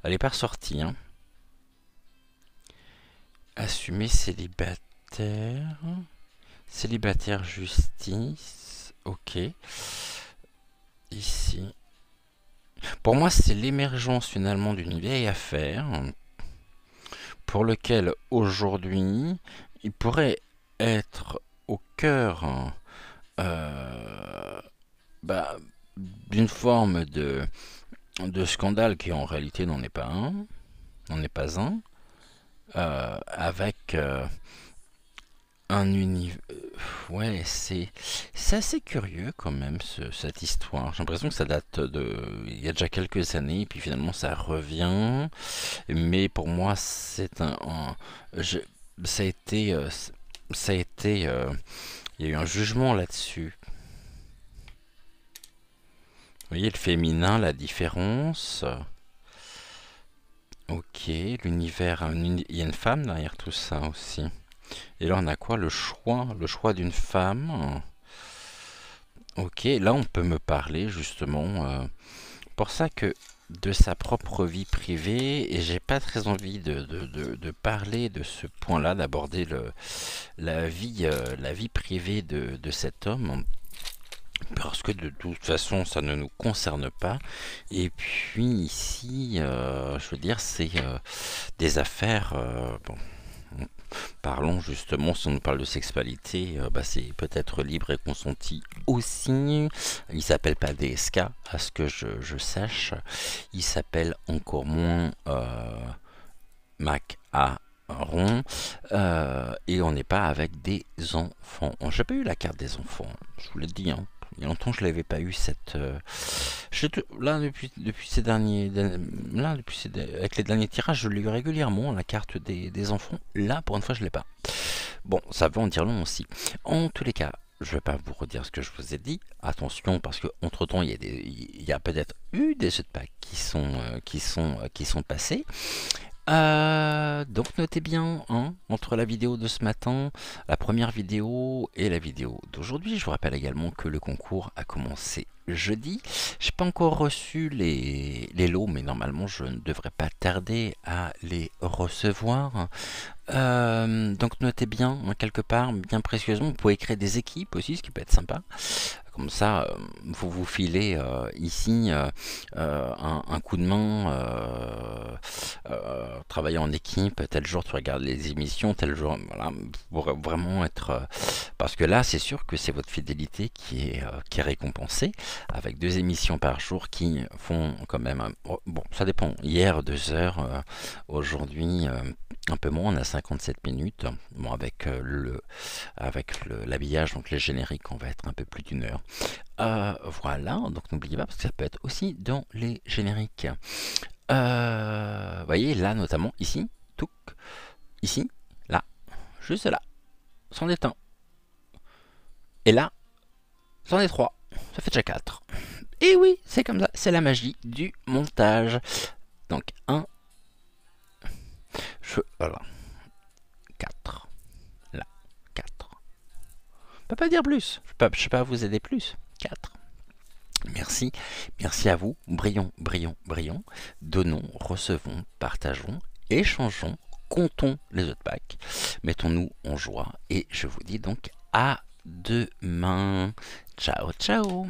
elle est pas ressortie. Hein. Assumer célibataire. Célibataire justice. Ok. Ici. Pour moi, c'est l'émergence finalement d'une vieille affaire pour lequel aujourd'hui il pourrait être au cœur bah, d'une forme de scandale qui en réalité n'en est pas un, avec un univers. Ouais, c'est assez curieux quand même cette histoire. J'ai l'impression que ça date il y a déjà quelques années, et puis finalement ça revient. Mais pour moi, c'est ça a été, il y a eu un jugement là-dessus. Vous voyez le féminin, la différence. Ok, l'univers, il y a une femme derrière tout ça aussi. Et là, on a quoi? Le choix d'une femme. Ok, là, on peut me parler justement. Pour ça que de sa propre vie privée, et j'ai pas très envie de parler de ce point-là, d'aborder la vie privée de cet homme. Parce que de toute façon, ça ne nous concerne pas. Et puis ici, je veux dire, c'est des affaires. Bon, parlons justement, si on nous parle de sexualité, c'est peut-être libre et consenti aussi. Il s'appelle pas DSK, à ce que je sache. Il s'appelle encore moins Mac A. Rond, et on n'est pas avec des enfants. J'ai pas eu la carte des enfants, je vous l'ai dit. Hein. Il y a longtemps que je l'avais pas eu cette. Là depuis ces derniers, là avec les derniers tirages, je l'ai eu régulièrement la carte des enfants. Là pour une fois je l'ai pas. Bon, ça veut en dire long aussi. En tous les cas, je vais pas vous redire ce que je vous ai dit. Attention parce que entre temps il y a peut-être eu des jeux de pack qui sont passés. Donc notez bien, hein, entre la vidéo de ce matin, la première vidéo et la vidéo d'aujourd'hui. Je vous rappelle également que le concours a commencé jeudi. J'ai pas encore reçu les lots, mais normalement je ne devrais pas tarder à les recevoir. Donc notez bien, hein, quelque part, bien précieusement, vous pouvez créer des équipes aussi, ce qui peut être sympa. Comme ça, vous vous filez ici un coup de main, travailler en équipe, tel jour tu regardes les émissions, tel jour, voilà, pour vraiment être... parce que là, c'est sûr que c'est votre fidélité qui est récompensée, avec 2 émissions par jour qui font quand même... bon, ça dépend. Hier, 2 heures, aujourd'hui... un peu moins, on a 57 minutes. Bon, avec l'habillage, donc les génériques, on va être un peu plus d'1 heure. Voilà, donc n'oubliez pas, parce que ça peut être aussi dans les génériques. Vous voyez, là, notamment, ici, touc, ici, là, juste là, c'en est 1. Et là, c'en est 3. Ça fait déjà 4. Et oui, c'est comme ça, c'est la magie du montage. Donc, 1, voilà. 4. Là. 4. Je peux pas dire plus. Je peux pas vous aider plus. 4. Merci. Merci à vous. Brillons, brillons, brillons. Donnons, recevons, partageons, échangeons, comptons les autres packs. Mettons-nous en joie. Et je vous dis donc à demain. Ciao, ciao.